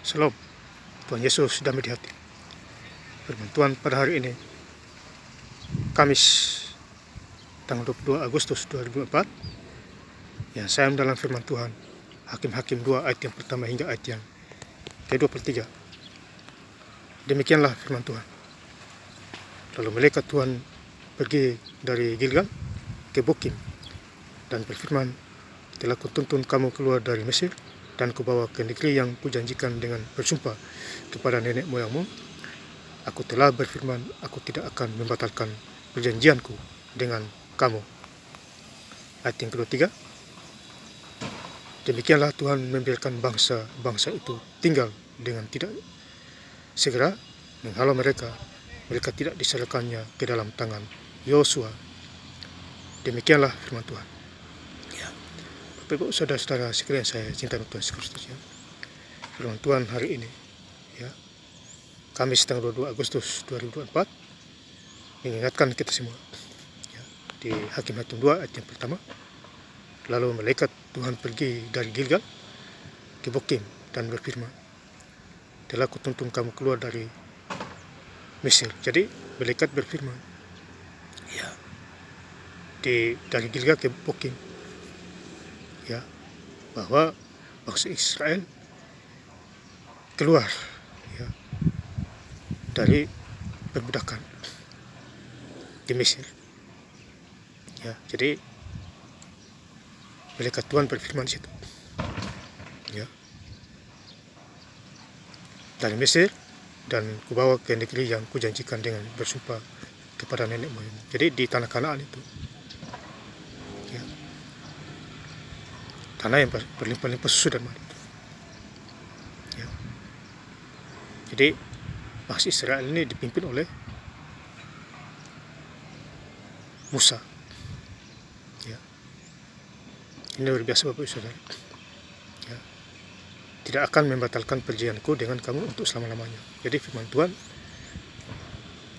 Shalom, Tuhan Yesus damai di hati. Firman Tuhan pada hari ini, Kamis, tanggal 22 Agustus 2004, yang saya dalam firman Tuhan, Hakim-Hakim 2 ayat yang pertama hingga ayat yang ke-23. Demikianlah firman Tuhan. Lalu malaikat Tuhan pergi dari Gilgal ke Bokim dan berfirman, telah kutuntun kamu keluar dari Mesir, dan kubawa ke negeri yang kujanjikan dengan bersumpah kepada nenek moyangmu. Aku telah berfirman, aku tidak akan membatalkan perjanjianku dengan kamu. Ayat yang ke-23. Demikianlah Tuhan membiarkan bangsa itu tinggal dengan tidak segera menghalau mereka. Mereka tidak diserahkannya ke dalam tangan Yosua. Demikianlah firman Tuhan. Bapak, saudara-saudara sekalian saya cinta Tuhan Yesus Kristus, ya. Firman Tuhan hari ini, ya, Kamis tanggal 22 Agustus 2024, mengingatkan kita semua, ya, di Hakim-Hakim 2 ayat yang pertama. Lalu malaikat Tuhan pergi dari Gilgal ke Bokim dan berfirman, telah kutuntun kamu keluar dari Mesir. Jadi malaikat berfirman, ya, dari Gilgal ke Bokim, ya, bahwa bangsa Israel keluar, ya, dari perbudakan di Mesir. Ya, jadi malaikat Tuhan berfirman di situ, ya, dari Mesir, dan kubawa ke negeri yang kujanjikan dengan bersumpah kepada nenek moyang. Jadi di tanah Kanaan itu, ya, tanah yang berlimpah-limpah susu dan madu. Ya. Jadi bangsa Israel ini dipimpin oleh Musa. Ya. Ini luar biasa Bapak Ibu Saudara. Ya. Tidak akan membatalkan perjanjianku dengan kamu untuk selama-lamanya. Jadi firman Tuhan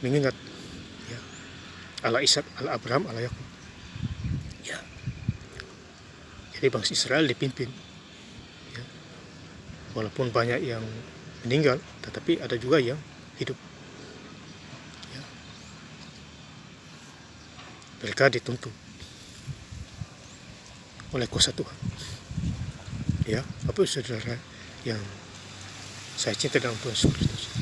mengingat, ya, Allah Ishak, Allah Abraham, Allah Yakub. Ya. Jadi bangsa Israel dipimpin, ya, walaupun banyak yang meninggal, tetapi ada juga yang hidup. Ya. Mereka dituntun oleh kuasa Tuhan. Ya, Bapak Saudara yang saya cinta dalam Tuhan Yesus Kristus.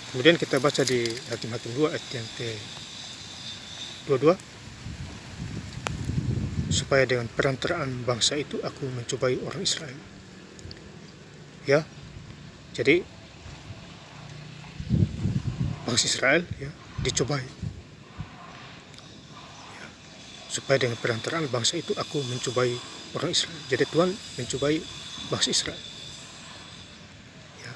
Kemudian kita baca di Hakim-Hakim 2 ayat yang ke-22. Supaya dengan perantaraan bangsa itu aku mencobai orang Israel. Ya, jadi bangsa Israel, ya, dicobai. Ya, supaya dengan perantaraan bangsa itu aku mencobai orang Israel. Jadi Tuhan mencobai bangsa Israel. Ya.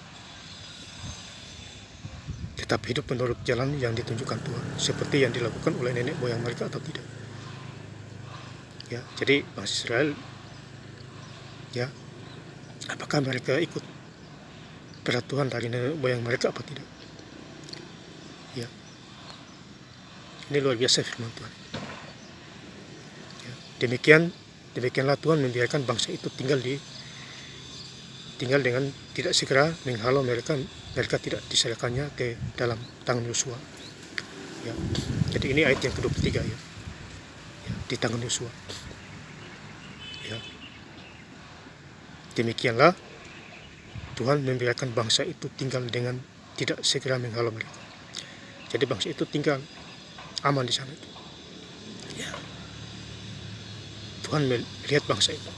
Tetap hidup menurut jalan yang ditunjukkan Tuhan, seperti yang dilakukan oleh nenek moyang mereka atau tidak. Ya, jadi bangsa Israel, ya, apakah mereka ikut peraturan dari nenek moyang mereka apa tidak? Ya, ini luar biasa firman Tuhan. Ya, demikianlah Tuhan membiarkan bangsa itu tinggal dengan tidak segera menghalau mereka tidak diserahkannya ke dalam tangan Yosua. Ya, jadi ini ayat yang ke-23, ya. Di tangan Yosua. Ya. Demikianlah Tuhan membiarkan bangsa itu tinggal dengan tidak segera menghalau mereka. Jadi bangsa itu tinggal aman di sana itu. Ya. Tuhan melihat bangsa itu.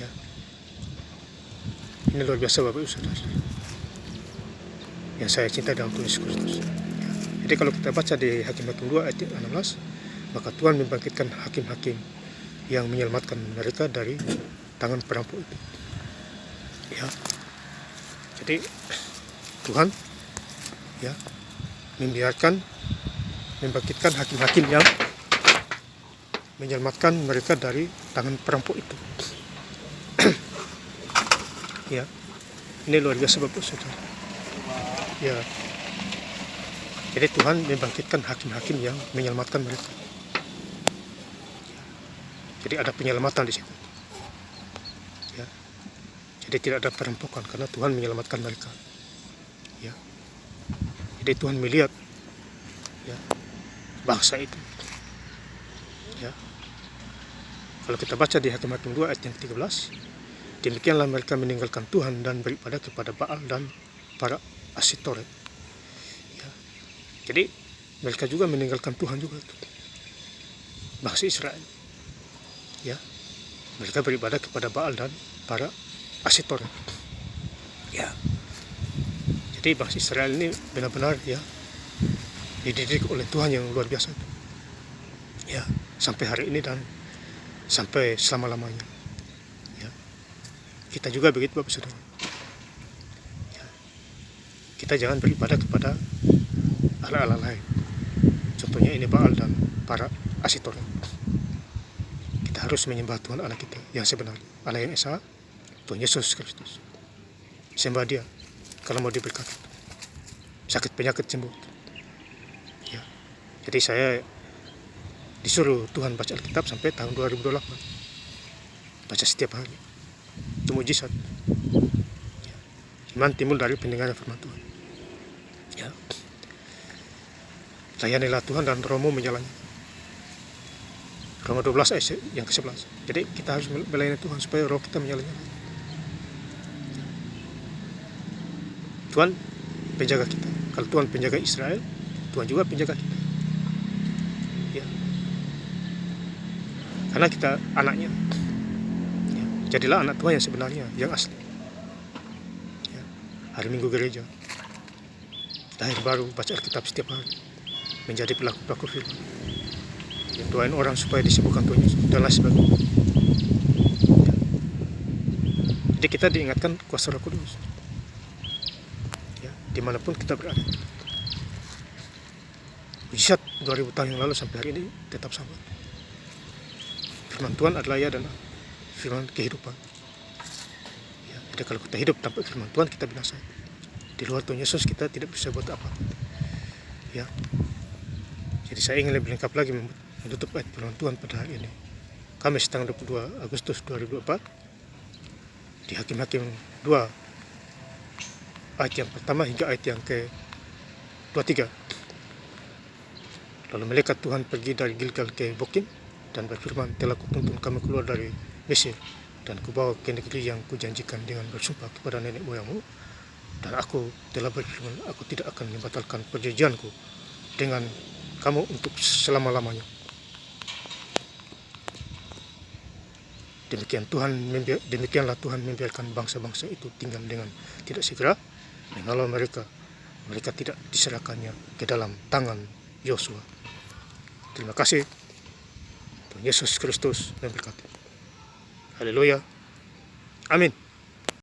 Ya. Ini luar biasa Bapak Ibu Saudara yang saya cinta dalam Tuhan Yesus Kristus. Ya. Jadi kalau kita baca di Hakim-Hakim 2 ayat 16, maka Tuhan membangkitkan hakim-hakim yang menyelamatkan mereka dari tangan perampok itu. Ya. Jadi Tuhan, ya, membangkitkan hakim-hakim yang menyelamatkan mereka dari tangan perampok itu. Ya. Ini luar biasa Bapak Saudara. Ya. Jadi Tuhan membangkitkan hakim-hakim yang menyelamatkan mereka. Jadi ada penyelamatan di situ. Ya. Jadi tidak ada perampokan karena Tuhan menyelamatkan mereka. Ya. Jadi Tuhan melihat ya, bangsa itu. Ya. Kalau kita baca di Hakim-Hakim 2 ayat yang ke-13, demikianlah mereka meninggalkan Tuhan dan beribadah kepada Baal dan para Asitoret. Ya. Jadi mereka juga meninggalkan Tuhan juga. Bangsa Israel. Ya. Mereka beribadah kepada Baal dan para Asitoret. Ya. Jadi bangsa Israel ini benar-benar ya dididik oleh Tuhan yang luar biasa. Ya, sampai hari ini dan sampai selama-lamanya. Ya. Kita juga begitu Bapak Saudara. Ya. Kita jangan beribadah kepada Allah-Allah lain. Contohnya ini Baal dan para Asitoret. Kita harus menyembah Tuhan Allah kita yang sebenarnya, Allah yang esa, Tuhan Yesus Kristus. Sembah Dia kalau mau diberkati. Sakit penyakit sembuh. Ya. Jadi saya disuruh Tuhan baca Alkitab sampai tahun 2028. Baca setiap hari. Itu mujizat. Ya. Iman timbul dari pendengaran firman Tuhan. Ya. Layanilah Tuhan dan rohmu menyalanya. Roma 12 ayat yang ke-11. Jadi kita harus melayani Tuhan supaya roh kita menyala. Tuhan penjaga kita. Kalau Tuhan penjaga Israel, Tuhan juga penjaga kita. Ya. Karena kita anaknya. Ya. Jadilah anak Tuhan yang sebenarnya, yang asli. Ya. Hari Minggu gereja. Lahir baru, baca Alkitab setiap hari. Menjadi pelaku-pelaku firman. Yang doain orang supaya disembuhkan Tuhan Yesus dan lain sebagainya. Ya. Jadi kita diingatkan kuasa Roh Kudus. Ya, dimanapun kita berada. Mujizat 2000 tahun yang lalu sampai hari ini tetap sama. Firman Tuhan adalah ya dan firman kehidupan. Ya, jadi kalau kita hidup tanpa firman Tuhan kita binasa. Di luar Tuhan Yesus kita tidak bisa buat apa. Ya. Jadi saya ingin lebih lengkap lagi menutup ayat firman Tuhan pada hari ini. Kamis tanggal 22 Agustus 2024 di Hakim-Hakim 2 ayat yang pertama hingga ayat yang ke-23. Lalu malaikat Tuhan pergi dari Gilgal ke Bokim dan berfirman, telah kutuntun kamu keluar dari Mesir dan kubawa ke negeri yang kujanjikan dengan bersumpah kepada nenek moyangmu, dan aku telah berfirman, aku tidak akan membatalkan perjanjianku dengan kamu untuk selama-lamanya. Demikianlah Tuhan membiarkan bangsa-bangsa itu tinggal dengan tidak segera, mengalau mereka tidak diserahkannya ke dalam tangan Yosua. Terima kasih. Tuhan Yesus Kristus memberkati. Haleluya. Amin.